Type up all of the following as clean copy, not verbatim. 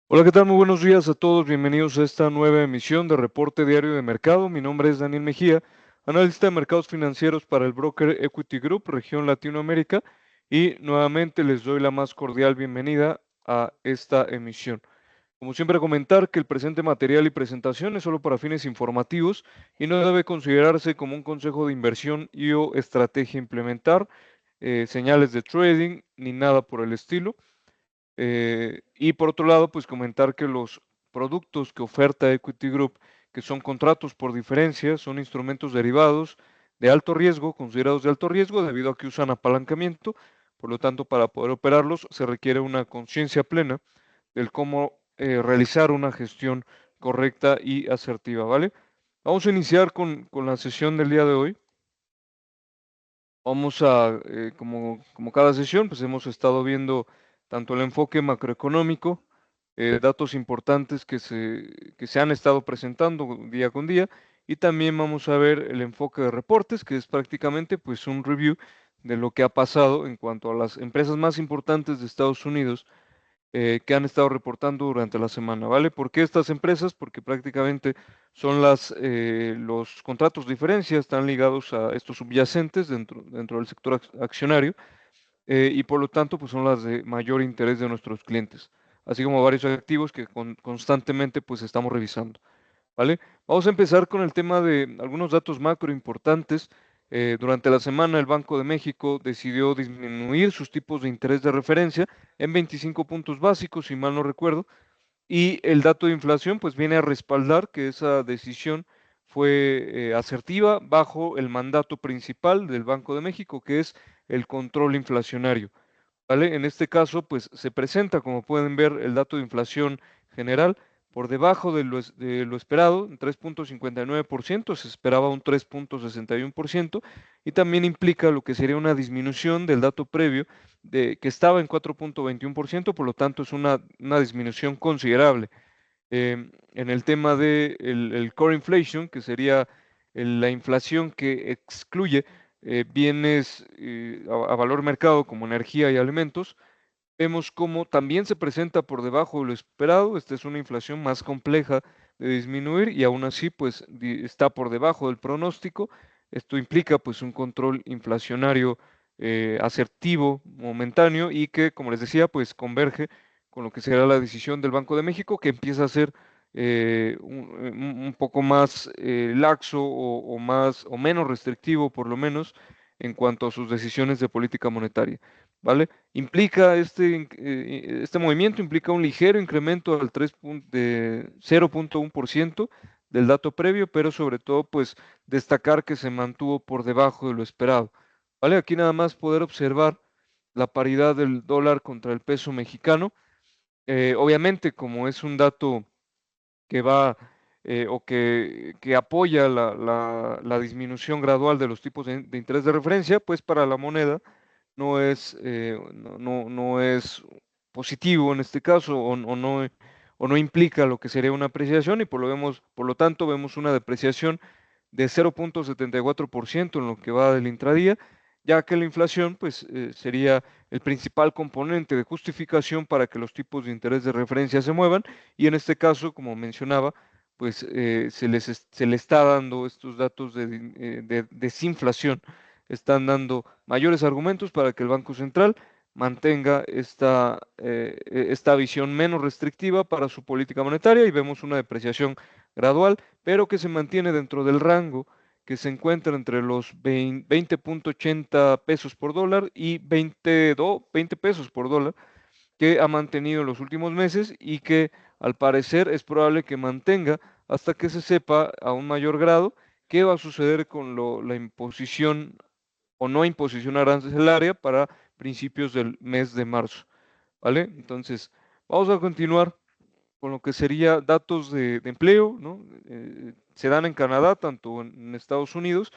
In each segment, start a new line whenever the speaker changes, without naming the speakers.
Hola, ¿qué tal? Muy buenos días a todos. Bienvenidos a esta nueva emisión de Reporte Diario de Mercado. Mi nombre es Daniel Mejía, analista de mercados financieros para el broker Equity Group, región Latinoamérica, y nuevamente les doy la más cordial bienvenida a esta emisión. Como siempre, comentar que el presente material y presentación es solo para fines informativos y no debe considerarse como un consejo de inversión y o estrategia a implementar, señales de trading ni nada por el estilo. Y por otro lado, pues comentar que los productos que oferta Equity Group, que son contratos por diferencia, son instrumentos derivados de alto riesgo, considerados de alto riesgo, debido a que usan apalancamiento. Por lo tanto, para poder operarlos se requiere una conciencia plena del cómo realizar una gestión correcta y asertiva, ¿vale? Vamos a iniciar con la sesión del día de hoy. Vamos a, como cada sesión, pues hemos estado viendo tanto el enfoque macroeconómico, datos importantes que se han estado presentando día con día, y también vamos a ver el enfoque de reportes, que es prácticamente pues un review de lo que ha pasado en cuanto a las empresas más importantes de Estados Unidos que han estado reportando durante la semana, ¿vale? ¿Por qué estas empresas? Porque prácticamente son los contratos de diferencia, están ligados a estos subyacentes dentro del sector accionario y por lo tanto pues son las de mayor interés de nuestros clientes, así como varios activos que constantemente pues estamos revisando. ¿Vale? Vamos a empezar con el tema de algunos datos macro importantes. Durante la semana, el Banco de México decidió disminuir sus tipos de interés de referencia en 25 puntos básicos, si mal no recuerdo, y el dato de inflación pues viene a respaldar que esa decisión fue asertiva bajo el mandato principal del Banco de México, que es el control inflacionario. ¿Vale? En este caso, pues se presenta, como pueden ver, el dato de inflación general por debajo de lo esperado, en 3.59%, se esperaba un 3.61%, y también implica lo que sería una disminución del dato previo, que estaba en 4.21%, por lo tanto es una disminución considerable. En el tema de el core inflation, que sería la inflación que excluye bienes a valor mercado como energía y alimentos, vemos cómo también se presenta por debajo de lo esperado. Esta es una inflación más compleja de disminuir y aún así pues está por debajo del pronóstico. Esto implica pues un control inflacionario asertivo, momentáneo, y que, como les decía, pues converge con lo que será la decisión del Banco de México, que empieza a ser un poco más laxo o más o menos restrictivo, por lo menos, en cuanto a sus decisiones de política monetaria. ¿Vale? Implica este movimiento implica un ligero incremento al de 0.1% del dato previo, pero sobre todo pues destacar que se mantuvo por debajo de lo esperado. ¿Vale? Aquí nada más poder observar la paridad del dólar contra el peso mexicano. Obviamente, como es un dato que va que apoya la disminución gradual de los tipos de interés de referencia, pues para la moneda no es positivo en este caso o no implica lo que sería una apreciación, y por lo tanto vemos una depreciación de 0.74% en lo que va del intradía, ya que la inflación pues sería el principal componente de justificación para que los tipos de interés de referencia se muevan, y en este caso, como mencionaba, pues se le está dando estos datos de desinflación, están dando mayores argumentos para que el Banco Central mantenga esta visión menos restrictiva para su política monetaria, y vemos una depreciación gradual, pero que se mantiene dentro del rango que se encuentra entre los 20.80 pesos por dólar y 20 pesos por dólar, que ha mantenido en los últimos meses y que al parecer es probable que mantenga hasta que se sepa a un mayor grado qué va a suceder con la imposición o no imposición arancelaria para principios del mes de marzo, ¿vale? Entonces, vamos a continuar con lo que sería datos de empleo, ¿no? Se dan en Canadá, tanto en Estados Unidos,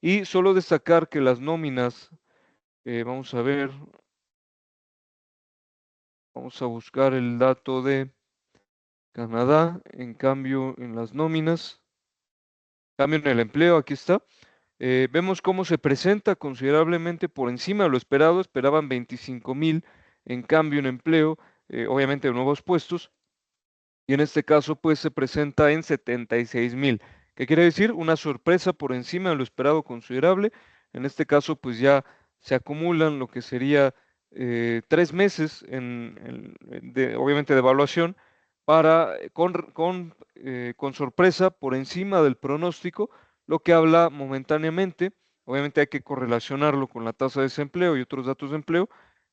y solo destacar que las nóminas, vamos a ver, vamos a buscar el dato de Canadá, en cambio en las nóminas, cambio en el empleo, aquí está. Vemos cómo se presenta considerablemente por encima de lo esperado, esperaban 25,000, en cambio en empleo, obviamente de nuevos puestos, y en este caso pues se presenta en 76,000. ¿Qué quiere decir? Una sorpresa por encima de lo esperado considerable. En este caso pues ya se acumulan lo que sería 3 meses obviamente de evaluación para con sorpresa por encima del pronóstico, lo que habla momentáneamente. Obviamente hay que correlacionarlo con la tasa de desempleo y otros datos de empleo,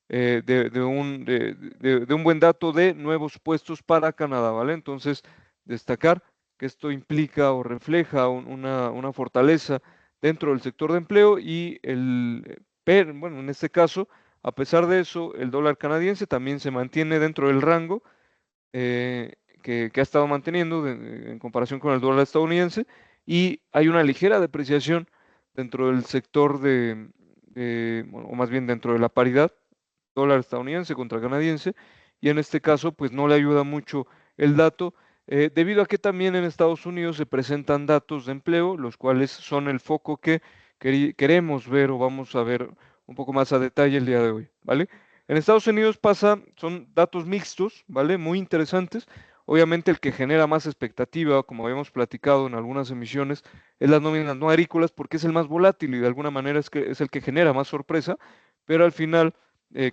de un buen dato de nuevos puestos para Canadá, ¿vale? Entonces, destacar que esto implica o refleja una fortaleza dentro del sector de empleo y bueno, en este caso, a pesar de eso, el dólar canadiense también se mantiene dentro del rango eh, que ha estado manteniendo en comparación con el dólar estadounidense, y hay una ligera depreciación dentro del sector bueno, o más bien dentro de la paridad dólar estadounidense contra canadiense, y en este caso pues no le ayuda mucho el dato, debido a que también en Estados Unidos se presentan datos de empleo, los cuales son el foco que queremos ver o vamos a ver un poco más a detalle el día de hoy, ¿vale? En Estados Unidos son datos mixtos, ¿vale? Muy interesantes. Obviamente el que genera más expectativa, como habíamos platicado en algunas emisiones, es las nóminas no agrícolas porque es el más volátil y de alguna manera es el que genera más sorpresa, pero al final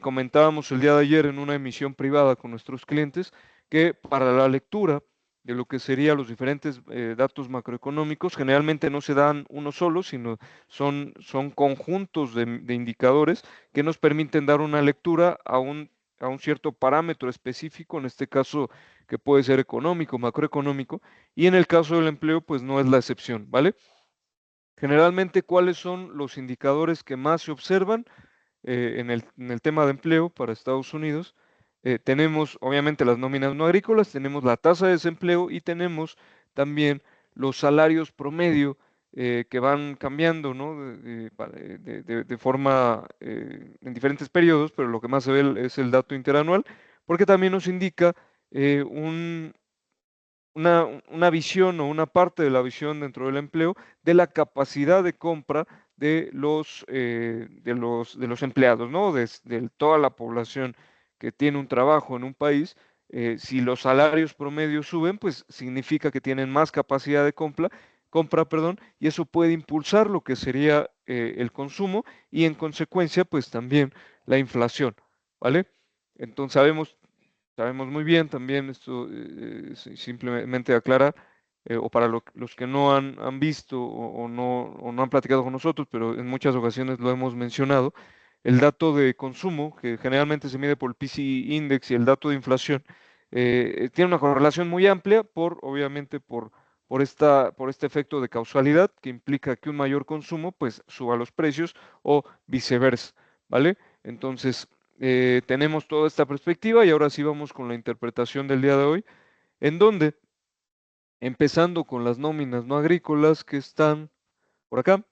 comentábamos el día de ayer en una emisión privada con nuestros clientes que para la lectura de lo que serían los diferentes datos macroeconómicos, generalmente no se dan uno solo, sino son conjuntos de indicadores que nos permiten dar una lectura a un cierto parámetro específico, en este caso que puede ser económico, macroeconómico, y en el caso del empleo, pues no es la excepción, ¿vale? Generalmente, ¿cuáles son los indicadores que más se observan? En el tema de empleo para Estados Unidos, tenemos obviamente las nóminas no agrícolas, tenemos la tasa de desempleo y tenemos también los salarios promedio que van cambiando, ¿no? De forma en diferentes periodos, pero lo que más se ve es el dato interanual, porque también nos indica eh, un, una visión o una parte de la visión dentro del empleo de la capacidad de compra de los empleados, ¿no? De toda la población que tiene un trabajo en un país. Si los salarios promedios suben, pues significa que tienen más capacidad de compra, perdón, y eso puede impulsar lo que sería el consumo y en consecuencia, pues también la inflación, ¿vale? Entonces sabemos muy bien también esto, simplemente aclarar, o para los que no han visto o no han platicado con nosotros, pero en muchas ocasiones lo hemos mencionado, el dato de consumo, que generalmente se mide por el PCE Index, y el dato de inflación, tiene una correlación muy amplia obviamente, por este efecto de causalidad que implica que un mayor consumo pues suba los precios o viceversa, ¿vale? Entonces, tenemos toda esta perspectiva y ahora sí vamos con la interpretación del día de hoy, en donde, empezando con las nóminas no agrícolas que están por acá,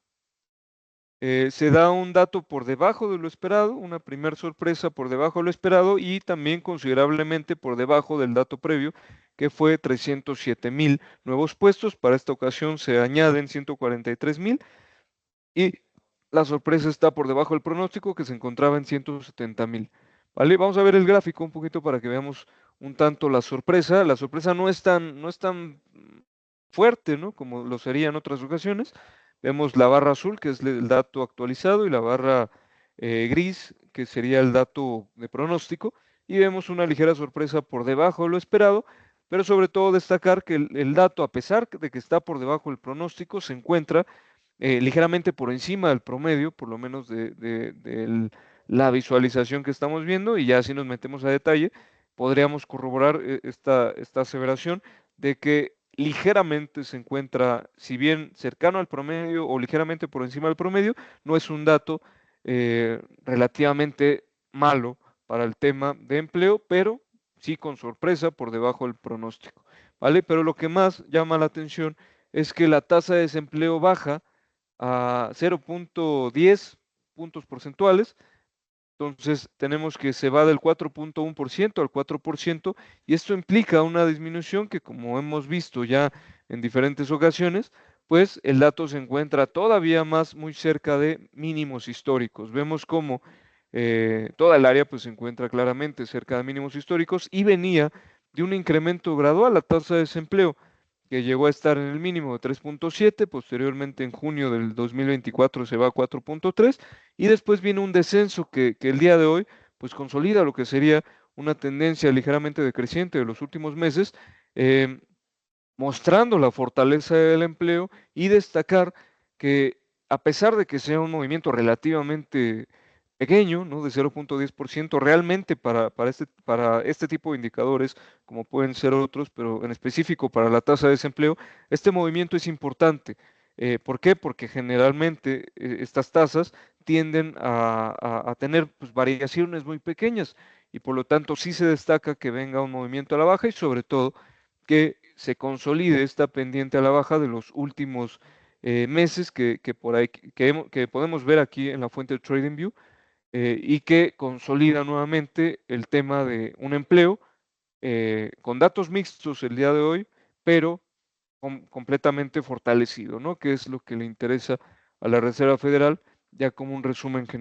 se da un dato por debajo de lo esperado, una primer sorpresa por debajo de lo esperado y también considerablemente por debajo del dato previo, que fue 307,000 nuevos puestos. Para esta ocasión se añaden 143,000 y la sorpresa está por debajo del pronóstico, que se encontraba en 170,000. ¿Vale? Vamos a ver el gráfico un poquito para que veamos un tanto la sorpresa. La sorpresa no es tan fuerte, ¿no? Como lo sería en otras ocasiones. Vemos la barra azul, que es el dato actualizado, y la barra gris, que sería el dato de pronóstico. Y vemos una ligera sorpresa por debajo de lo esperado, pero sobre todo destacar que el dato, a pesar de que está por debajo del pronóstico, se encuentra ligeramente por encima del promedio, por lo menos de la visualización que estamos viendo, y ya si nos metemos a detalle, podríamos corroborar esta aseveración de que ligeramente se encuentra, si bien cercano al promedio o ligeramente por encima del promedio, no es un dato relativamente malo para el tema de empleo, pero sí con sorpresa por debajo del pronóstico, ¿vale? Pero lo que más llama la atención es que la tasa de desempleo baja a 0,10 puntos porcentuales. Entonces tenemos que se va del 4,1% al 4%, y esto implica una disminución que, como hemos visto ya en diferentes ocasiones, pues el dato se encuentra todavía más muy cerca de mínimos históricos. Vemos cómo toda el área pues se encuentra claramente cerca de mínimos históricos y venía de un incremento gradual a la tasa de desempleo, que llegó a estar en el mínimo de 3.7, posteriormente en junio del 2024 se va a 4.3, y después viene un descenso que el día de hoy pues consolida lo que sería una tendencia ligeramente decreciente de los últimos meses, em, mostrando la fortaleza del empleo y destacar que a pesar de que sea un movimiento relativamente pequeño, ¿no? De 0.10%, realmente para este tipo de indicadores, como pueden ser otros, pero en específico para la tasa de desempleo, este movimiento es importante. ¿Por qué? Porque generalmente estas tasas tienden a tener pues, variaciones muy pequeñas y por lo tanto sí se destaca que venga un movimiento a la baja y sobre todo que se consolide esta pendiente a la baja de los últimos meses que por ahí que podemos ver aquí en la fuente de TradingView, y que consolida nuevamente el tema de un empleo con datos mixtos el día de hoy, pero completamente fortalecido, ¿no? Que es lo que le interesa a la Reserva Federal, ya como un resumen general.